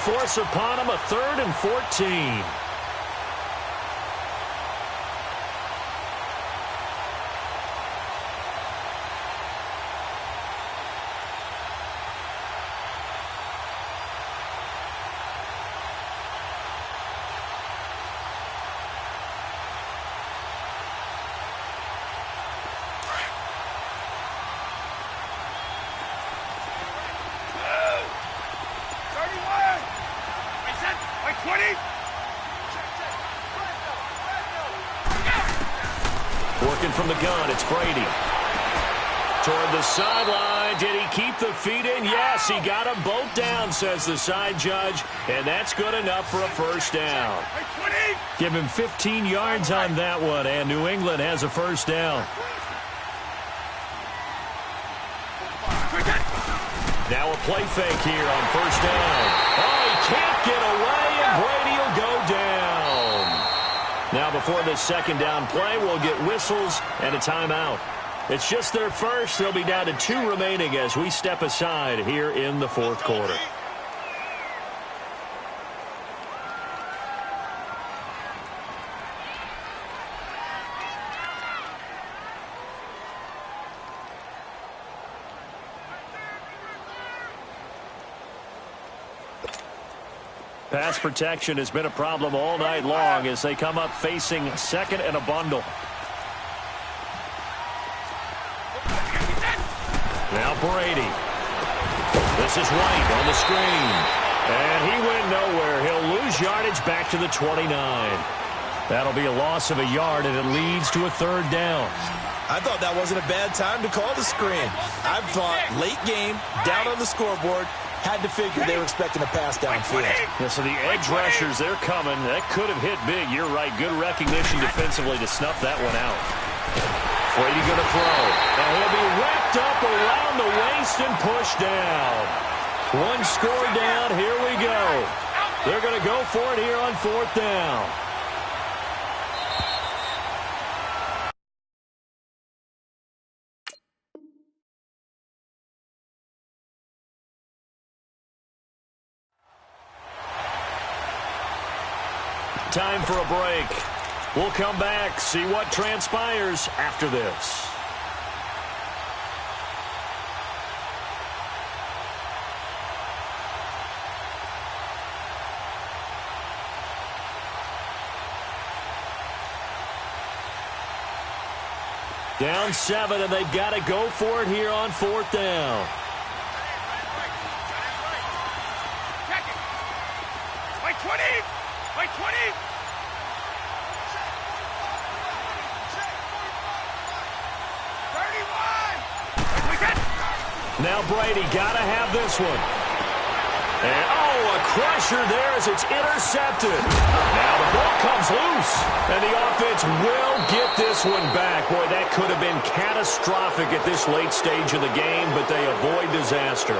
force upon him a 3rd and 14. Working from the gun, it's Brady. Toward the sideline. Did he keep the feet in? Yes, he got them both down, says the side judge. And that's good enough for a first down. Give him 15 yards on that one, and New England has a first down. Now a play fake here on first down. Oh, he can't get away, and Brady will go down. Now before this second down play, we'll get whistles and a timeout. It's just their first. They'll be down to 2 remaining as we step aside here in the 4th quarter. Pass protection has been a problem all night long as they come up facing 2nd and a bundle. Now Brady. This is White on the screen. And he went nowhere. He'll lose yardage back to the 29. That'll be a loss of a yard, and it leads to a 3rd down. I thought that wasn't a bad time to call the screen. I thought late game, down on the scoreboard, had to figure they were expecting a pass downfield. Yeah, so the edge rushers, they're coming. That could have hit big. You're right. Good recognition defensively to snuff that one out. Brady going to throw. And he'll be wrapped up around the waist and pushed down. 1 score down. Here we go. They're going to go for it here on 4th down. Time for a break. We'll come back, see what transpires after this. Down 7, and they've got to go for it here on 4th down. Check it. By 20. By 20. Now Brady got to have this one. And, oh, a crusher there as it's intercepted. Now the ball comes loose, and the offense will get this one back. Boy, that could have been catastrophic at this late stage of the game, but they avoid disaster.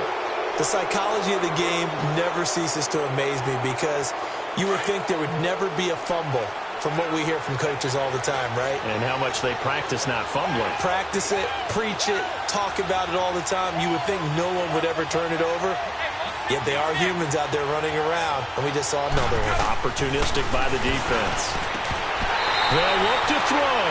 The psychology of the game never ceases to amaze me because you would think there would never be a fumble from what we hear from coaches all the time, right? And how much they practice not fumbling. Practice it, preach it, talk about it all the time. You would think no one would ever turn it over. Yet they are humans out there running around, and we just saw another one. Opportunistic by the defense. They'll look to throw.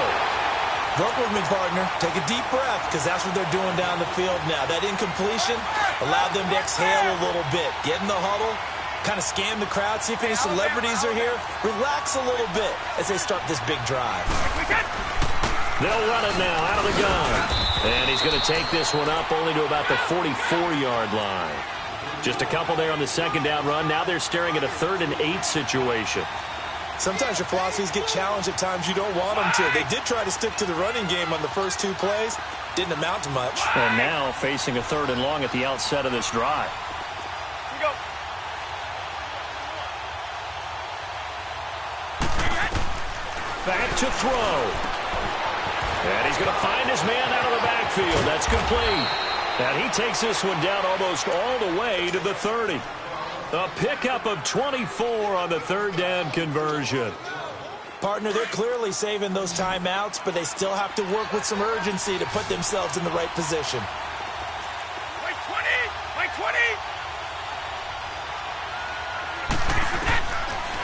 Work with me, partner. Take a deep breath, because that's what they're doing down the field now. That incompletion allowed them to exhale a little bit. Get in the huddle, kind of scan the crowd, see if any celebrities are here. Relax a little bit as they start this big drive. They'll run it now out of the gun. And he's going to take this one up only to about the 44-yard line. Just a couple there on the second down run. Now they're staring at a 3rd and 8 situation. Sometimes your philosophies get challenged at times you don't want them to. They did try to stick to the running game on the first 2 plays. Didn't amount to much. And now facing a 3rd and long at the outset of this drive. Here we go. Back to throw. And he's going to find his man out of the backfield. That's complete. And he takes this one down almost all the way to the 30. A pickup of 24 on the 3rd down conversion. Partner, they're clearly saving those timeouts, but they still have to work with some urgency to put themselves in the right position. By 20! By 20!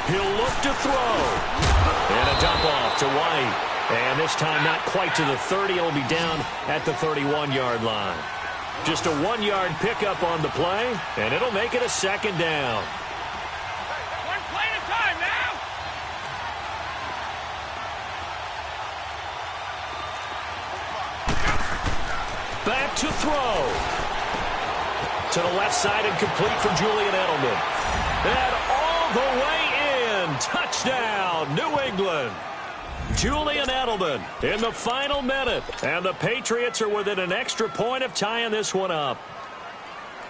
He'll look to throw. And a dump off to White. And this time not quite to the 30. It'll be down at the 31-yard line. Just a 1-yard pickup on the play, and it'll make it a second down. One play at a time now. Back to throw. To the left side and complete for Julian Edelman. And all the way in. Touchdown, New England. Julian Edelman in the final minute. And the Patriots are within an extra point of tying this one up.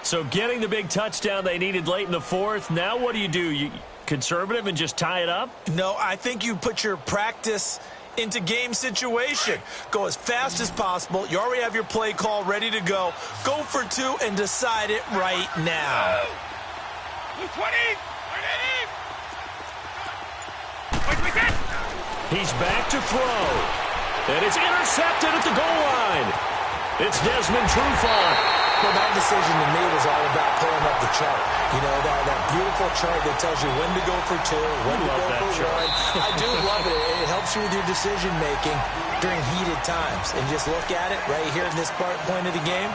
So getting the big touchdown they needed late in the fourth. Now what do? You conservative and just tie it up? No, I think you put your practice into game situation. Go as fast as possible. You already have your play call ready to go. Go for two and decide it right now. Blue 20. Wait. He's back to throw. And it's intercepted at the goal line. It's Desmond Trufant. Well, that decision to me was all about pulling up the chart. You know, that beautiful chart that tells you when to go for two, when to go for one. I do love it. It helps you with your decision-making during heated times. And just look at it right here in this point of the game.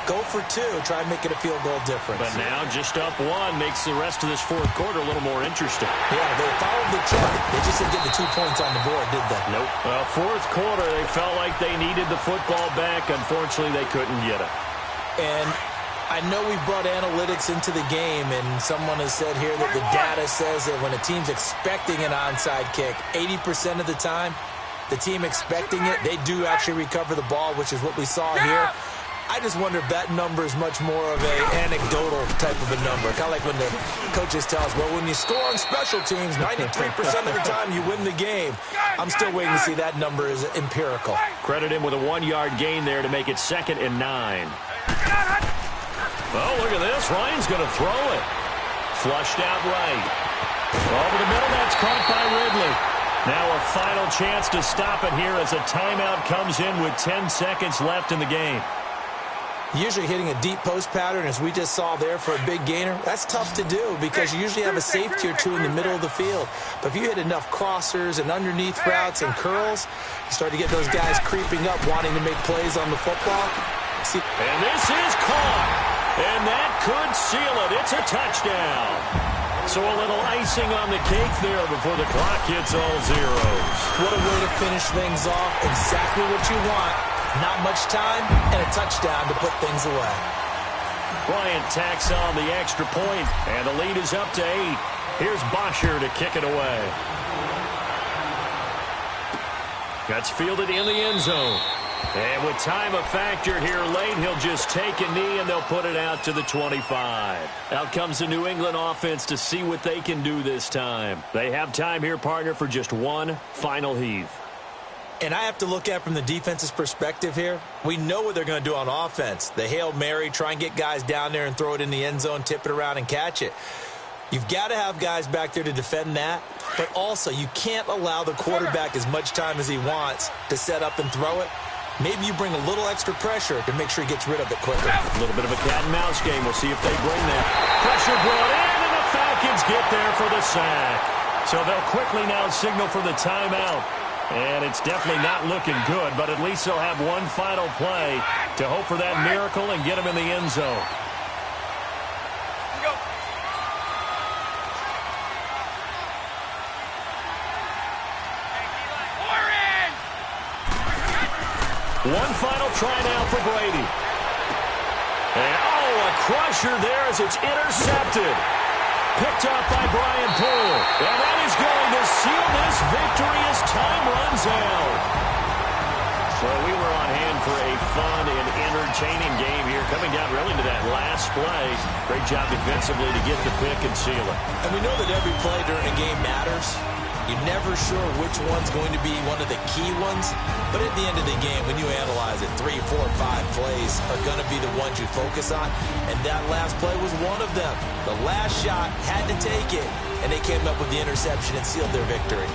Go for two. Try and make it a field goal difference. But now just up one makes the rest of this fourth quarter a little more interesting. Yeah, they followed the chart. They just didn't get the 2 points on the board, did they? Nope. Fourth quarter, they felt like they needed the football back. Unfortunately, they couldn't get it. And I know we brought analytics into the game, and someone has said here that the data says that when a team's expecting an onside kick, 80% of the time, the team expecting it, they do actually recover the ball, which is what we saw here. I just wonder if that number is much more of an anecdotal type of a number. Kind of like when the coaches tell us, well, when you score on special teams, 93% of the time you win the game. I'm still waiting to see that number is empirical. Credit him with a 1-yard gain there to make it 2nd and 9. Oh, look at this. Ryan's going to throw it. Flushed out right. Over the middle, that's caught by Ridley. Now a final chance to stop it here as a timeout comes in with 10 seconds left in the game. Usually hitting a deep post pattern, as we just saw there for a big gainer, that's tough to do because you usually have a safety or two in the middle of the field. But if you hit enough crossers and underneath routes and curls, you start to get those guys creeping up, wanting to make plays on the football. And this is caught. And that could seal it. It's a touchdown. So a little icing on the cake there before the clock hits all zeros. What a way to finish things off. Exactly what you want. Not much time and a touchdown to put things away. Bryant tacks on the extra point, and the lead is up to 8. Here's Bosher to kick it away. That's fielded in the end zone. And with time a factor here late, he'll just take a knee, and they'll put it out to the 25. Out comes the New England offense to see what they can do this time. They have time here, partner, for just one final heave. And I have to look at from the defense's perspective here. We know what they're going to do on offense. The Hail Mary, try and get guys down there and throw it in the end zone, tip it around and catch it. You've got to have guys back there to defend that. But also, you can't allow the quarterback as much time as he wants to set up and throw it. Maybe you bring a little extra pressure to make sure he gets rid of it quicker. A little bit of a cat and mouse game. We'll see if they bring that. Pressure brought in, and the Falcons get there for the sack. So they'll quickly now signal for the timeout. And it's definitely not looking good, but at least they'll have one final play to hope for that miracle and get him in the end zone. One final try now for Brady. And, a crusher there as it's intercepted. Picked up by Brian Poole. And that is going to seal this victory as time runs out. So we were on hand for a fun and entertaining game here. Coming down really to that last play. Great job defensively to get the pick and seal it. And we know that every play during a game matters. You're never sure which one's going to be one of the key ones. But at the end of the game, when you analyze it, 3, 4, 5 plays are going to be the ones you focus on. And that last play was one of them. The last shot had to take it, and they came up with the interception and sealed their victory.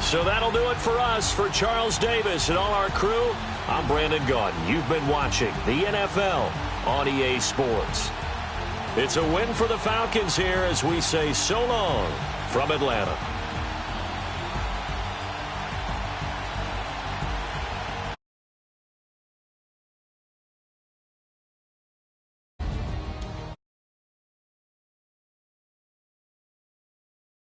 So that'll do it for us. For Charles Davis and all our crew, I'm Brandon Gaudin. You've been watching the NFL on EA Sports. It's a win for the Falcons here as we say so long from Atlanta.